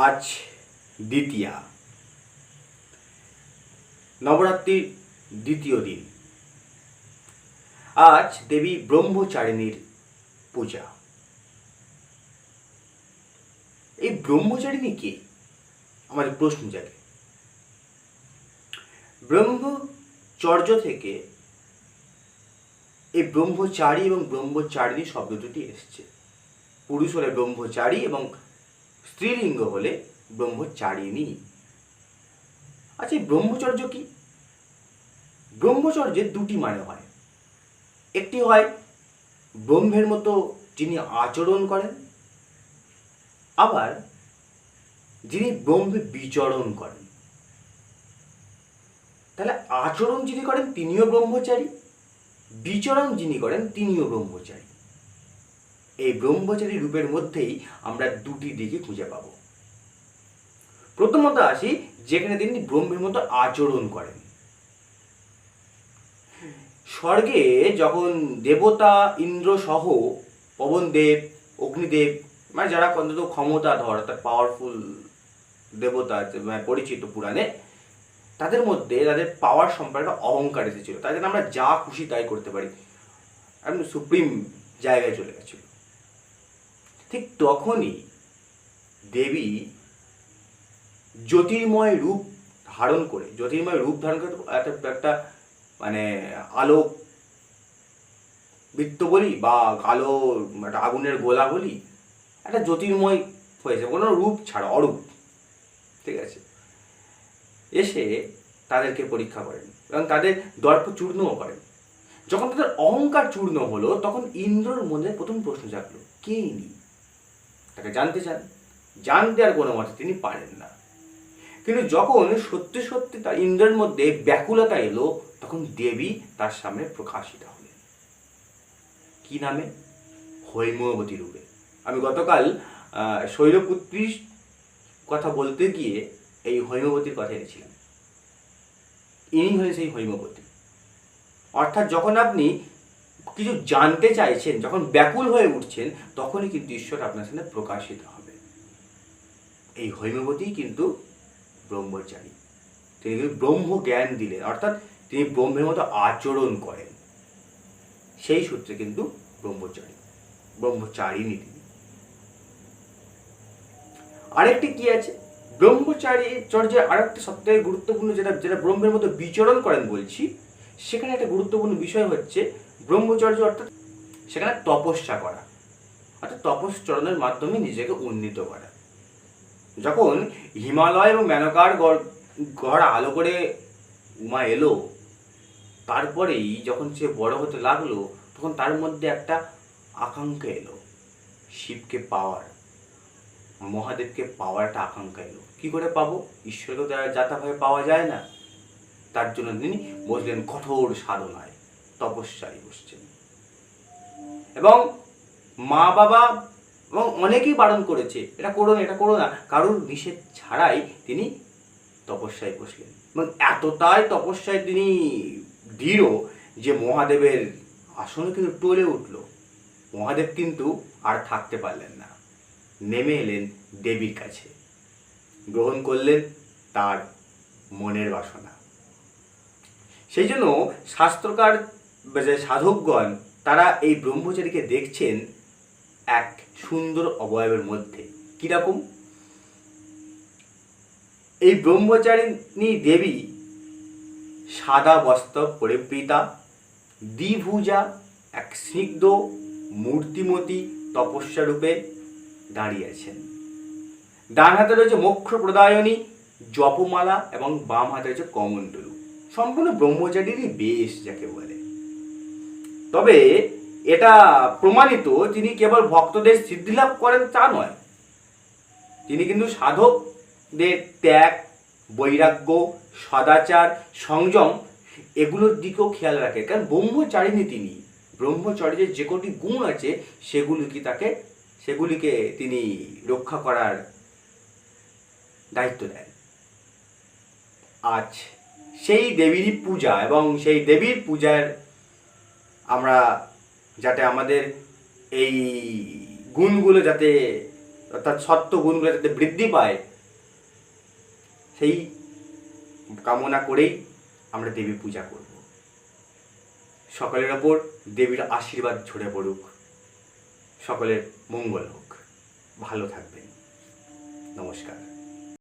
আজ দ্বিতীয়া, নবরাত্রির দ্বিতীয় দিন। আজ দেবী ব্রহ্মচারিণীর পূজা। এই ব্রহ্মচারিণী কে? আমাদের প্রশ্ন জাগে। ব্রহ্মচর্য থেকে এই ব্রহ্মচারী এবং ব্রহ্মচারিণী শব্দ দুটি এসছে। পুরুষ হলে ব্রহ্মচারী এবং স্ত্রীলিঙ্গ হলে ব্রহ্মচারিণী। আচ্ছা, এই ব্রহ্মচর্য কি? ব্রহ্মচর্যের দুটি মানে হয়। একটি হয় ব্রহ্মের মতো যিনি আচরণ করেন, আবার যিনি ব্রহ্মে বিচরণ করেন। তাহলে আচরণ যিনি করেন তিনিও ব্রহ্মচারী, বিচরণ যিনি করেন তিনিও ব্রহ্মচারী। এই ব্রহ্মচারী রূপের মধ্যেই আমরা দুটি দিকে খুঁজে পাব। প্রথমত আসি যেখানে তিনি ব্রহ্মের মতো আচরণ করেন। স্বর্গে যখন দেবতা ইন্দ্র সহ পবনদেব, অগ্নিদেব, মানে যারা অন্তত ক্ষমতাধর অর্থাৎ পাওয়ারফুল দেবতা পরিচিত পুরাণে, তাদের মধ্যে তাদের পাওয়ার সম্পর্কে অহংকার এসেছিল। তাই জন্য আমরা যা খুশি তাই করতে পারি, একদম সুপ্রিম জায়গায় চলে গেছিল। ঠিক তখনই দেবী জ্যোতির্ময় রূপ ধারণ করে একটা মানে আলোক বৃত্ত বলি বা আলো একটা আগুনের গোলা বলি, একটা জ্যোতির্ময় হয়েছে, কোনো রূপ ছাড়া, অরূপ, ঠিক আছে, এসে তাদেরকে পরীক্ষা করেন এবং তাদের দর্প চূর্ণও করেন। যখন তাদের অহংকার চূর্ণ হলো তখন ইন্দ্রর মনে প্রথম প্রশ্ন জাগলো, কে ইনি? তাকে জানতে চান, জানতে আর কোনো মতে তিনি পারেন না। কিন্তু যখন সত্যি সত্যি তার ইন্দ্রের মধ্যে ব্যাকুলতা এলো তখন দেবী তার সামনে প্রকাশিত হলেন। কি নামে? হৈমবতী রূপে। আমি গতকাল শৈলপুত্রীর কথা বলতে গিয়ে এই হৈমবতীর কথা এনেছিলাম। ইনি হলেন সেই হৈমবতী। অর্থাৎ যখন আপনি কিছু জানতে চাইছেন, যখন ব্যাকুল হয়ে উঠছেন, তখনই কিন্তু ঈশ্বর আপনার সামনে প্রকাশিত হবে। এই হৈমবতী কিন্তু ব্রহ্মচারী। তিনি কিন্তু ব্রহ্ম জ্ঞান দিলেন, অর্থাৎ তিনি ব্রহ্মের মতো আচরণ করেন। সেই সূত্রে কিন্তু ব্রহ্মচারিণী তিনি। আরেকটি কি আছে? ব্রহ্মচর্যের আরেকটা সবথেকে গুরুত্বপূর্ণ যেটা ব্রহ্মের মতো বিচরণ করেন বলছি, সেখানে একটা গুরুত্বপূর্ণ বিষয় হচ্ছে ব্রহ্মচর্য, অর্থাৎ সেখানে তপস্যা করা, অর্থাৎ তপশ্চরণের মাধ্যমে নিজেকে উন্নীত করা। যখন হিমালয় এবং মেনকার গড় আলো করে উমা এলো, তারপরেই যখন সে বড় হতে লাগলো তখন তার মধ্যে একটা আকাঙ্ক্ষা এলো শিবকে পাওয়ার, মহাদেবকে পাওয়ার একটা আকাঙ্ক্ষা এলো। কি করে পাবো? ঈশ্বরকে যাতাভাবে পাওয়া যায় না। তার জন্য তিনি বসলেন কঠোর সাধনায়, তপস্যায় বসছেন। এবং মা বাবা এবং অনেকেই বারণ করেছে, এটা করো না, এটা করো না, কারোর নিষেধ ছাড়াই তিনি তপস্যায় বসলেন। এবং এতটাই তপস্যায় তিনি দৃঢ় যে মহাদেবের আসনে কিন্তু টলে উঠল। মহাদেব কিন্তু আর থাকতে পারলেন না, নেমে এলেন দেবীর কাছে, গ্রহণ করলেন তার মনের বাসনা। সেই জন্য শাস্ত্রকার সাধকগণ তারা এই ব্রহ্মচারীকে দেখছেন এক সুন্দর অবয়বের মধ্যে। কিরকম? এই ব্রহ্মচারিণী দেবী সাদা বস্ত্র পরিবৃতা, দ্বিভুজা, এক স্নিগ্ধ মূর্তিমতী তপস্যা রূপে দাঁড়িয়ে আছেন। ডান হাতে রয়েছে মোক্ষ প্রদায়নী জপমালা এবং বাম হাতে রয়েছে কমণ্ডলু। সম্পূর্ণ ব্রহ্মচারীরই বেশ যাকে বলে। তবে এটা প্রমাণিত তিনি কেবল ভক্তদের সিদ্ধিলাভ করেন তা নয়, তিনি কিন্তু সাধকদের ত্যাগ, বৈরাগ্য, সদাচার, সংযম এগুলোর দিকেও খেয়াল রাখে। কারণ ব্রহ্মচারিণী তিনি, ব্রহ্মচর্যের যে কটি গুণ আছে সেগুলিকে তিনি রক্ষা করার দায়িত্ব দেন। আজ সেই দেবীরই পূজা, এবং সেই দেবীর পূজার আমরা যাতে আমাদের এই গুণগুলো যাতে অর্থাৎ সত্য গুণগুলো যাতে বৃদ্ধি পায় সেই কামনা করেই আমরা দেবী পূজা করব। সকলের ওপর দেবীর আশীর্বাদ ঝরে পড়ুক, সকলের মঙ্গল হোক। ভালো থাকবেন। নমস্কার।